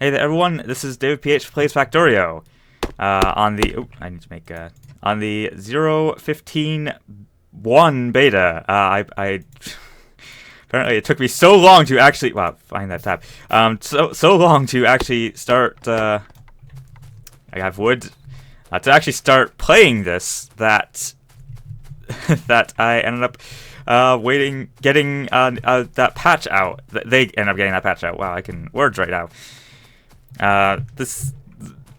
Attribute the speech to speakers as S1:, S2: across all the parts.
S1: Hey there, everyone. This is DavidPH plays Factorio. On the I need to make on the 0.15.1 beta. I apparently it took me so long to actually find that tab. So long to actually start. I have wood to actually start playing this that that I ended up getting that patch out. They end up getting that patch out. Wow, I can words right now.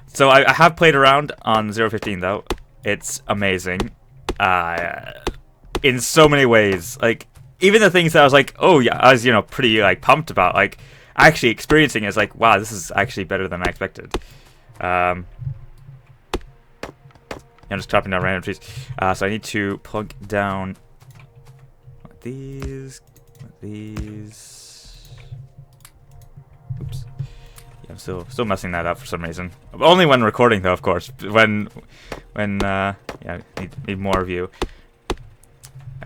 S1: So I have played around on 0.15 though. It's amazing. In so many ways. Like, even the things that I was like, oh yeah, I was, pretty like pumped about, like actually experiencing it, is like, wow, this is actually better than I expected. I'm just chopping down random trees. So I need to plug down these. Oops. I'm still messing that up for some reason. Only when recording, though, of course. When need more of you.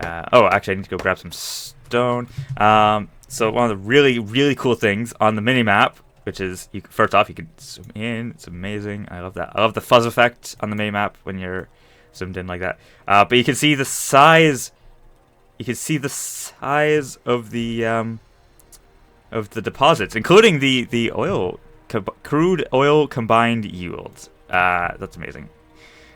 S1: Oh, actually, I need to go grab some stone. So one of the really cool things on the mini map, which is first off, you can zoom in. It's amazing. I love that. I love the fuzz effect on the mini map when you're zoomed in like that. But you can see the size. You can see the size of the deposits, including the crude oil combined yields. That's amazing.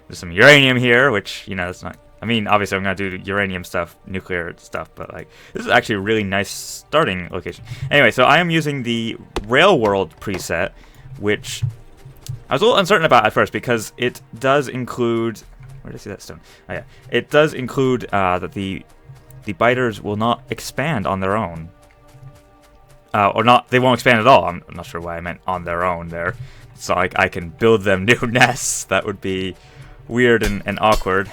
S1: There's some uranium here, which, that's not... I mean, obviously I'm going to do uranium stuff, nuclear stuff, but, like, this is actually a really nice starting location. Anyway, so I am using the Rail World preset, which I was a little uncertain about at first, because it does include... Where did I see that stone? Oh, yeah. It does include that the biters will not expand on their own. Or not, they won't expand at all. I'm not sure why I meant on their own there. So I can build them new nests. That would be weird and awkward.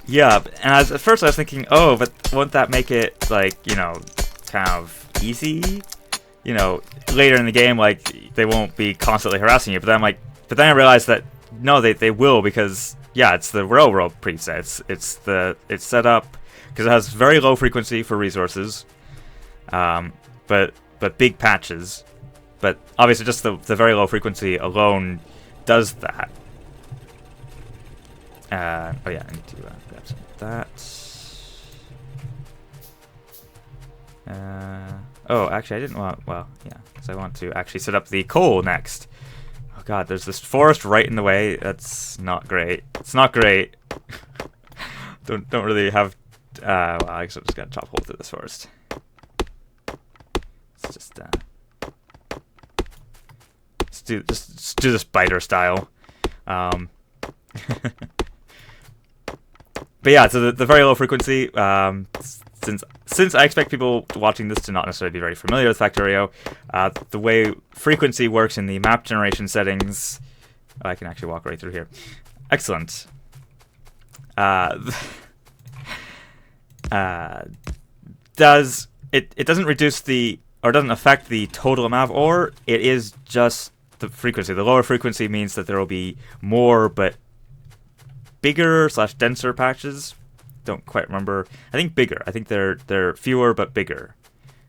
S1: Yeah, and at first I was thinking, oh, but won't that make it, like, kind of easy? Later in the game, like, they won't be constantly harassing you. But then I realized that, no, they will, because... Yeah, it's the railroad preset. It's set up because it has very low frequency for resources, but big patches. But obviously, just the very low frequency alone does that. Oh yeah, I need to grab some of that. Oh, actually, I didn't want. Well, yeah, because I want to actually set up the coal next. Oh god, there's this forest right in the way. That's not great. It's not great. don't really have... well, I guess I'm just gonna chop hole through this forest. Let's just do this biter style. But yeah, so the very low frequency. Since I expect people watching this to not necessarily be very familiar with Factorio, the way frequency works in the map generation settings, I can actually walk right through here. Excellent. It doesn't reduce or doesn't affect the total amount of ore. It is just the frequency. The lower frequency means that there will be more but bigger / denser patches. Don't quite remember. I think bigger. I think they're fewer but bigger.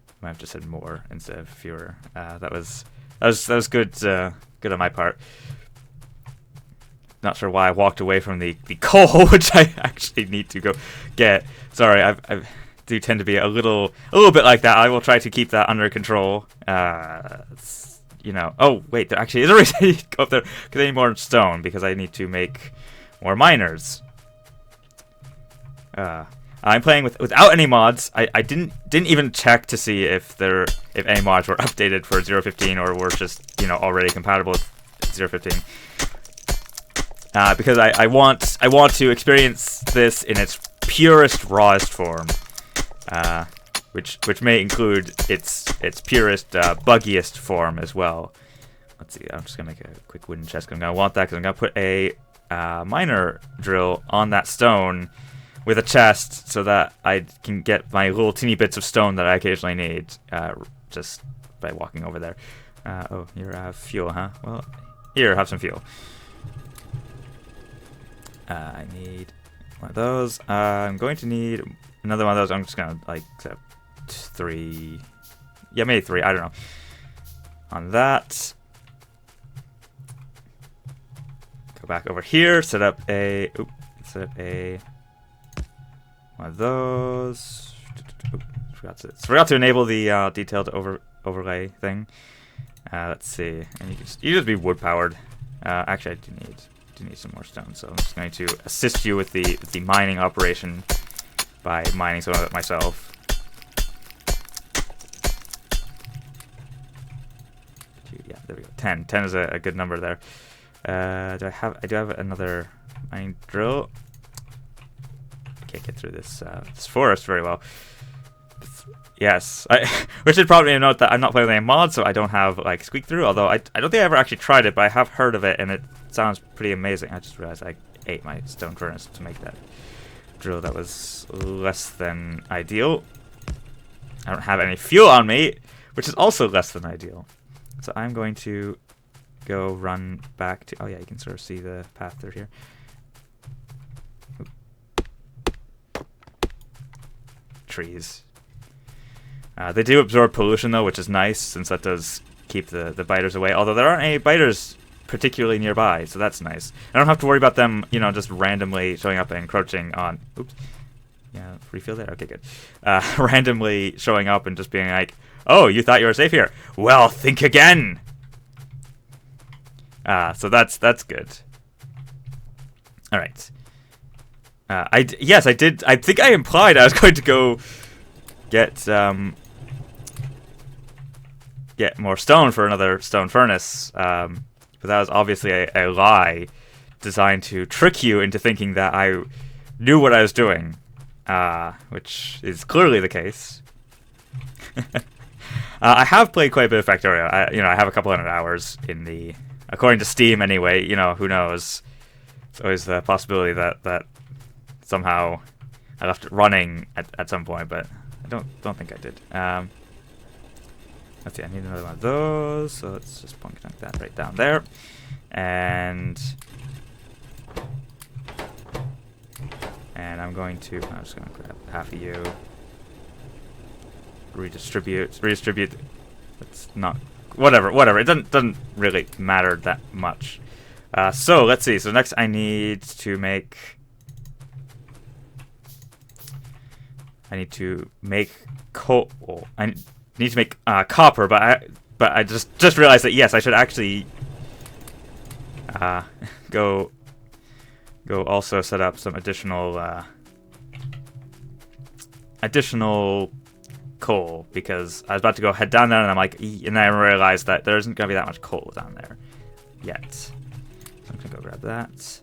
S1: I might have just said more instead of fewer. That was good. Good on my part. Not sure why I walked away from the coal, which I actually need to go get. Sorry, I do tend to be a little bit like that. I will try to keep that under control. Oh wait, there actually is a reason I need to go up there because I need more stone because I need to make more miners. I'm playing without any mods. I didn't even check to see if any mods were updated for 0.15 or were just already compatible with 0.15. Because I want to experience this in its purest, rawest form, which may include its purest, buggiest form as well. Let's see. I'm just gonna make a quick wooden chest. I'm gonna want that because I'm gonna put a miner drill on that stone with a chest so that I can get my little teeny bits of stone that I occasionally need just by walking over there. Oh, you have fuel, huh? Well, here, have some fuel. I need one of those. I'm going to need another one of those. I'm just gonna 3. Yeah, maybe 3. I don't know. On that. Go back over here. Set up a. One of those. Forgot to enable the detailed overlay thing. Let's see. And you just be wood powered. Actually, I do need some more stone, so I'm just going to assist you with the mining operation by mining some of it myself. Yeah, there we go. 10. 10 is a good number there. I do have another mining drill. I can't get through this forest very well. Yes, we should probably note that I'm not playing any mods, so I don't have like squeak through. Although I don't think I ever actually tried it, but I have heard of it, and it sounds pretty amazing. I just realized I ate my stone furnace to make that drill. That was less than ideal. I don't have any fuel on me, which is also less than ideal. So I'm going to go run back to. Oh yeah, you can sort of see the path through here. Trees. They do absorb pollution though, which is nice since that does keep the biters away. Although there aren't any biters particularly nearby, so that's nice. I don't have to worry about them, you know, just randomly showing up and encroaching on. Oops. Yeah, refill there. Okay, good. Randomly showing up and just being like, "Oh, you thought you were safe here? Well, think again." So that's good. All right. Yes, I did. I think I implied I was going to go get more stone for another stone furnace, but that was obviously a lie designed to trick you into thinking that I knew what I was doing, which is clearly the case. I have played quite a bit of Factorio. I have a couple hundred hours in the, according to Steam anyway. You know, who knows? It's always the possibility that somehow I left it running at some point, but I don't think I did. Let's see, I need another one of those, so let's just plunk that right down there. And I'm just going to grab half of you. Redistribute. It's not, whatever. It doesn't really matter that much. So let's see. So next I need to make coal. I need to make copper, but I just realized that yes, I should actually go also set up some additional coal, because I was about to go head down there and I'm like, and then I realized that there isn't gonna be that much coal down there yet. So I'm gonna go grab that. So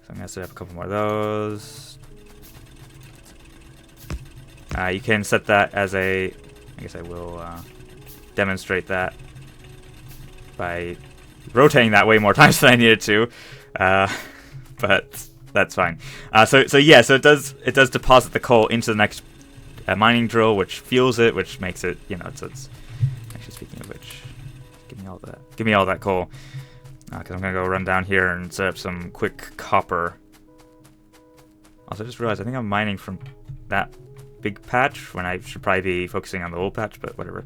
S1: I'm gonna set up a couple more of those. You can set that as I guess I will demonstrate that by rotating that way more times than I needed to, but that's fine. So it does deposit the coal into the next mining drill, which fuels it, which makes it, it's actually, speaking of which, give me all that coal, because I'm gonna go run down here and set up some quick copper. Also, I just realized I think I'm mining from that big patch when I should probably be focusing on the old patch, but whatever.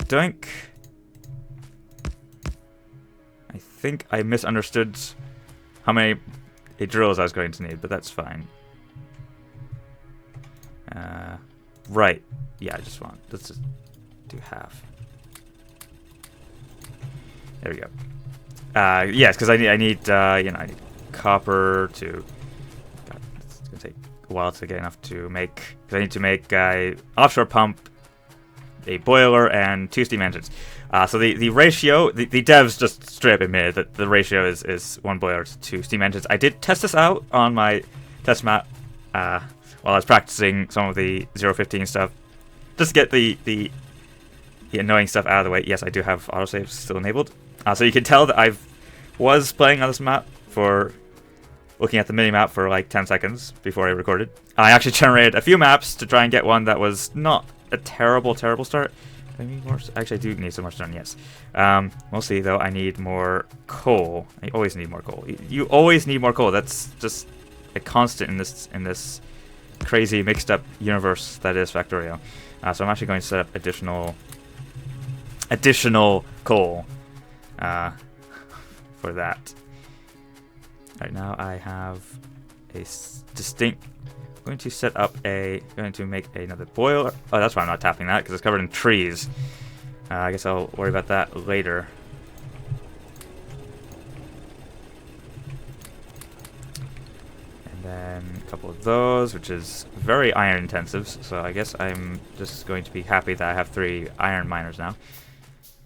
S1: Doink. I think I misunderstood how many drills I was going to need, but that's fine. Right. Yeah, let's just do half. There we go. Yes, because I need copper to. God, it's gonna take a while to get enough to make. Because I need to make offshore pump, a boiler, and 2 steam engines. So the ratio, the devs just straight up admitted that the ratio is 1 boiler to 2 steam engines. I did test this out on my test map while I was practicing some of the 015 stuff, just to get the annoying stuff out of the way. Yes, I do have autosave still enabled. So you can tell that I was playing on this map for looking at the mini-map for like 10 seconds before I recorded. I actually generated a few maps to try and get one that was not a terrible start. I need more. Actually, I do need some more stone, yes. Mostly, though, I need more coal. I always need more coal. You always need more coal. That's just a constant in this crazy mixed up universe that is Factorio. So I'm actually going to set up additional coal for that. Right now I have a distinct. I'm going to set up going to make another boiler. Oh, that's why I'm not tapping that, because it's covered in trees. I guess I'll worry about that later. And then a couple of those, which is very iron intensive. So I guess I'm just going to be happy that I have 3 iron miners now.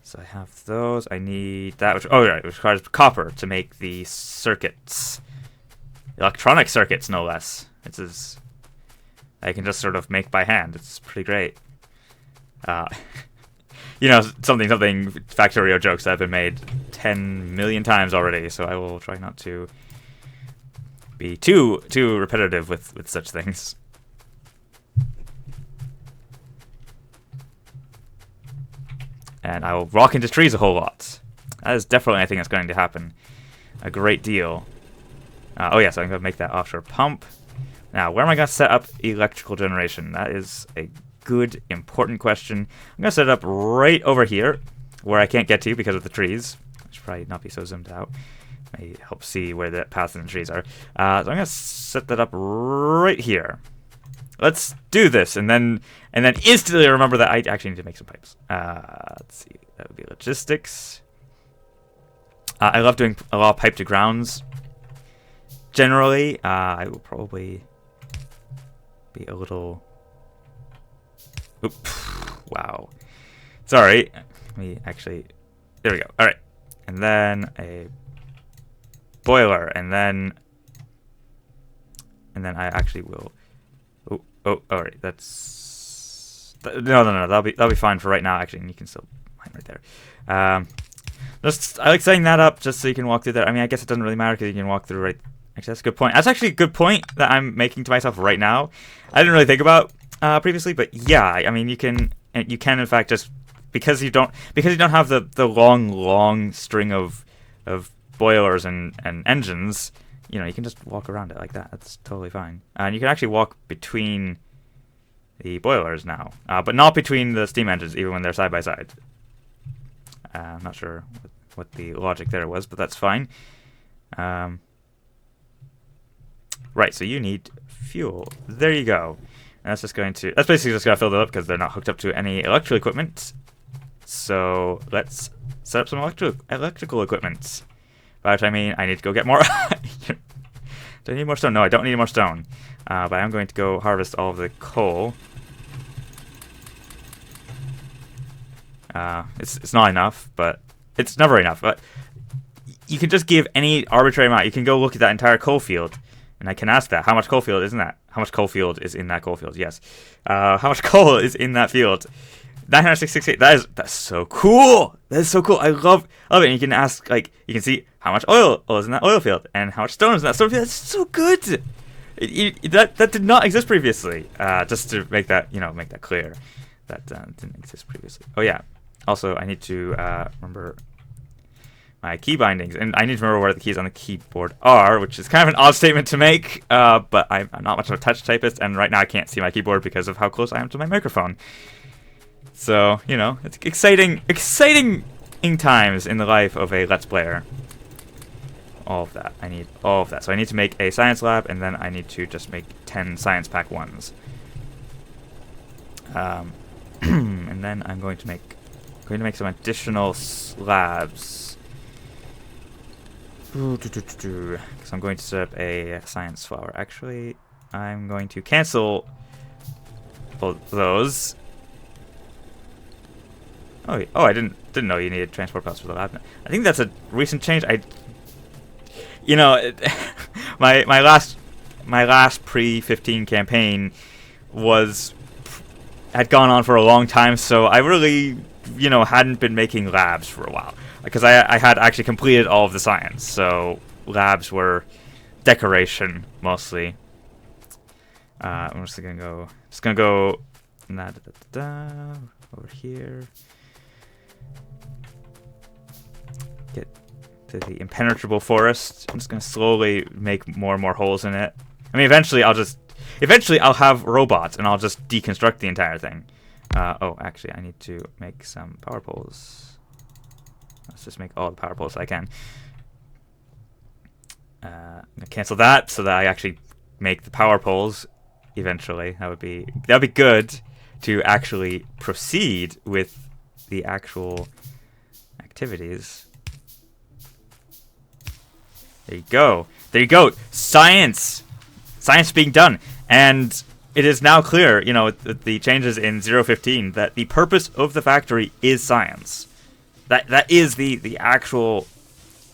S1: So I have those. I need that, which right, which requires copper to make the circuits, electronic circuits, no less. It's as I can just sort of make by hand. It's pretty great. You know, something Factorio jokes that have been made 10 million times already. So I will try not to be too repetitive with such things. And I will rock into trees a whole lot. That is definitely, I think, that's going to happen a great deal. Oh yeah, so I'm going to make that offshore pump. Now, where am I going to set up electrical generation? That is a good, important question. I'm going to set it up right over here, where I can't get to because of the trees. I should probably not be so zoomed out. May help see where the paths in the trees are. So I'm going to set that up right here. Let's do this, and then instantly remember that I actually need to make some pipes. Let's see, that would be logistics. I love doing a lot of pipe to grounds. Generally, I will probably be a little. Oop, wow. Sorry. Let me actually. There we go. All right, and then a boiler, and then I actually will. Oh, all right. That's no. That'll be fine for right now. Actually, and you can still mine right there. I like setting that up just so you can walk through there. I mean, I guess it doesn't really matter because you can walk through right. Actually, that's a good point. That's actually a good point that I'm making to myself right now. I didn't really think about previously, but yeah, I mean, you can in fact just because you don't have the long string of boilers and engines. You know, you can just walk around it like that. That's totally fine. And you can actually walk between the boilers now, but not between the steam engines, even when they're side by side. I'm not sure what the logic there was, but that's fine. Right, so you need fuel. There you go. And that's basically just going to fill it up because they're not hooked up to any electrical equipment. So let's set up some electrical equipment. By which I mean I need to go get more. Do I need more stone? No, I don't need more stone. But I'm going to go harvest all of the coal. It's not enough, but it's never enough. But you can just give any arbitrary amount. You can go look at that entire coal field, and I can ask that. How much coal field is in that? How much coal field is in that coal field? Yes. How much coal is in that field? 968. That's so cool. That is so cool. I love it. And you can ask, like, you can see how much oil is in that oil field and how much stone is in that stone field. That's so good. That did not exist previously. Just to make that clear, that didn't exist previously. Oh yeah. Also, I need to remember my key bindings, and I need to remember where the keys on the keyboard are, which is kind of an odd statement to make. But I'm not much of a touch typist, and right now I can't see my keyboard because of how close I am to my microphone. So, you know, it's exciting times in the life of a Let's Player. All of that. I need all of that. So I need to make a science lab, and then I need to just make 10 science pack 1s. And then I'm going to make some additional slabs. Because I'm going to set up a science flower. Actually, I'm going to cancel both those. Oh, I didn't know you needed transport paths for the lab. I think that's a recent change. My last pre-15 campaign had gone on for a long time, so I really, hadn't been making labs for a while because I had actually completed all of the science. So labs were decoration mostly. I'm just gonna go over here. Get to the impenetrable forest. I'm just going to slowly make more and more holes in it. I mean, eventually I'll just... eventually I'll have robots, and I'll just deconstruct the entire thing. Oh, actually, I need to make some power poles. Let's just make all the power poles I can. I'm gonna cancel that so that I actually make the power poles eventually. That'd be good to actually proceed with the actual activities. There you go. There you go. Science being done, and it is now clear, you know, with the changes in 0.15, that the purpose of the factory is science. That is the actual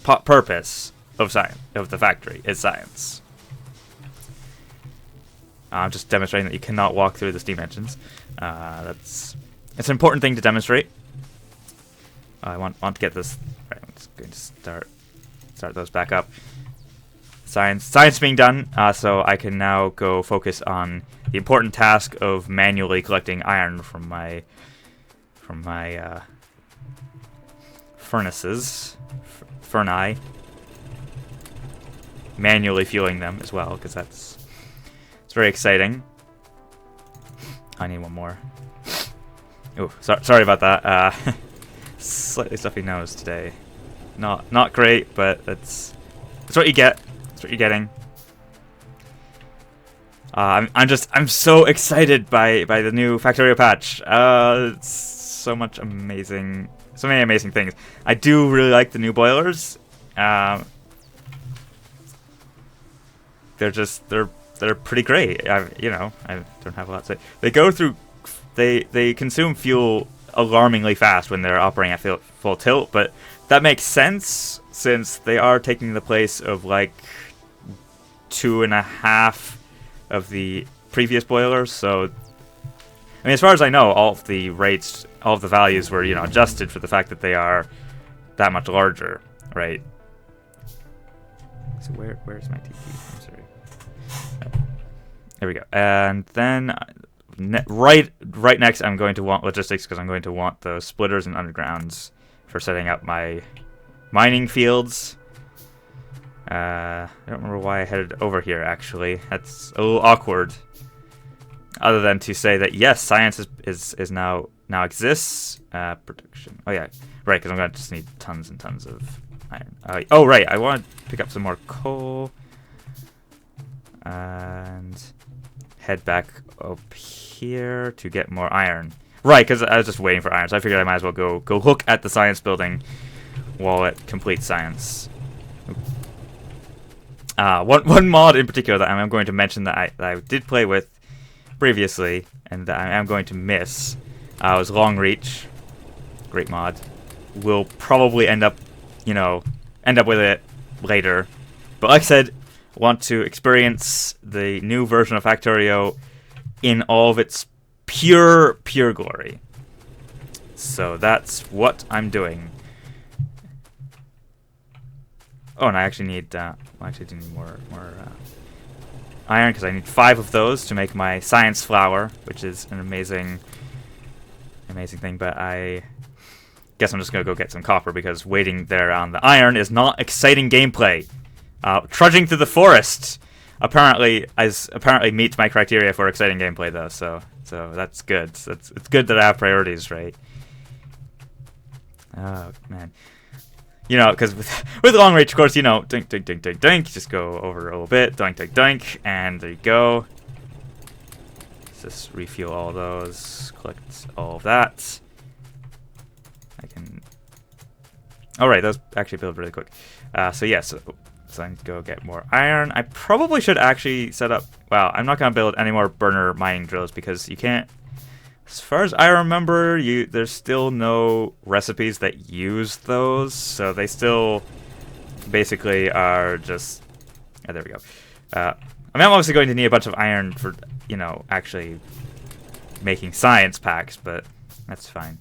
S1: purpose of the factory is science. I'm just demonstrating that you cannot walk through the steam engines. It's an important thing to demonstrate. I want to get this. Right, I'm just going to start those back up. Science being done, so I can now go focus on the important task of manually collecting iron from my furnace, manually fueling them as well, because it's very exciting. I need one more. Oh, sorry about that. Slightly stuffy nose today. Not great, but that's what you get. That's what you're getting. I'm so excited by the new Factorio patch. It's so many amazing things. I do really like the new boilers. They're pretty great. I don't have a lot to say. They consume fuel alarmingly fast when they're operating at full tilt, but that makes sense since they are taking the place of like 2.5 of the previous boilers. So, I mean, as far as I know, all of the values were, you know, adjusted for the fact that they are that much larger, right? So where's my TP? I'm sorry. There we go. And then right next, I'm going to want logistics, because I'm going to want the splitters and undergrounds for setting up my mining fields. I don't remember why I headed over here, actually. That's a little awkward. Other than to say that, yes, science is now exists. Production. Oh, yeah. Right, because I'm going to just need tons and tons of iron. Oh, right. I want to pick up some more coal. And head back up here to get more iron. Right, because I was just waiting for iron, so I figured I might as well go look at the science building while it completes science. One mod in particular that I'm going to mention that I did play with previously and that I am going to miss was Long Reach. Great mod. We'll probably end up with it later. But like I said, want to experience the new version of Factorio in all of its pure glory. So that's what I'm doing. Oh, and I actually need I do need more iron, because I need 5 of those to make my science flour, which is an amazing thing. But I guess I'm just gonna go get some copper, because waiting there on the iron is not exciting gameplay. Trudging through the forest apparently meets my criteria for exciting gameplay, though. So that's good. It's good that I have priorities, right? Oh man. You know, because with Long Reach, of course, you know, dink, dink, dink, dink, dink. Just go over a little bit, dink, dink, dink, and there you go. Let's just refuel all those, collect all of that. I can. All right, those actually build really quick. So yeah, so I need to go get more iron. I probably should actually set up. Well, I'm not gonna build any more burner mining drills, because you can't. As far as I remember, there's still no recipes that use those, so they still basically are just. Oh, there we go. I mean, I'm obviously going to need a bunch of iron for, you know, actually making science packs, but that's fine.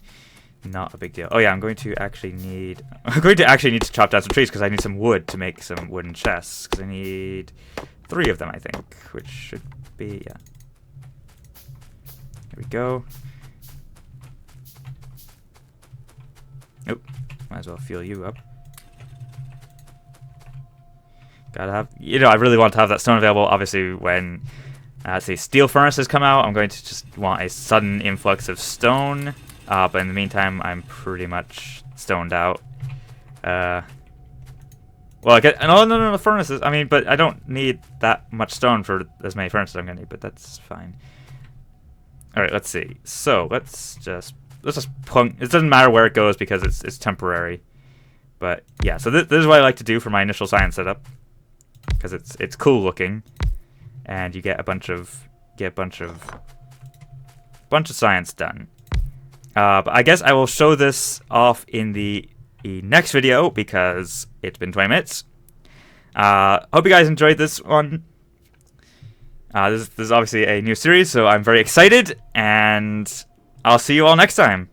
S1: Not a big deal. Oh yeah, I'm going to actually need to chop down some trees, because I need some wood to make some wooden chests, because I need 3 of them, I think, which should be, yeah. There we go. Oop, might as well fuel you up. Gotta have, you know, I really want to have that stone available, obviously, when Let's see, steel furnaces come out. I'm going to just want a sudden influx of stone. But in the meantime, I'm pretty much stoned out. Well, I get no furnaces. I mean, but I don't need that much stone for as many furnaces I'm gonna need. But that's fine. All right, let's see. So let's just plunk. It doesn't matter where it goes because it's temporary. But yeah, so this is what I like to do for my initial science setup because it's cool looking, and you get a bunch of science done. But I guess I will show this off in the next video because it's been 20 minutes. Hope you guys enjoyed this one. This is obviously a new series, so I'm very excited, and I'll see you all next time.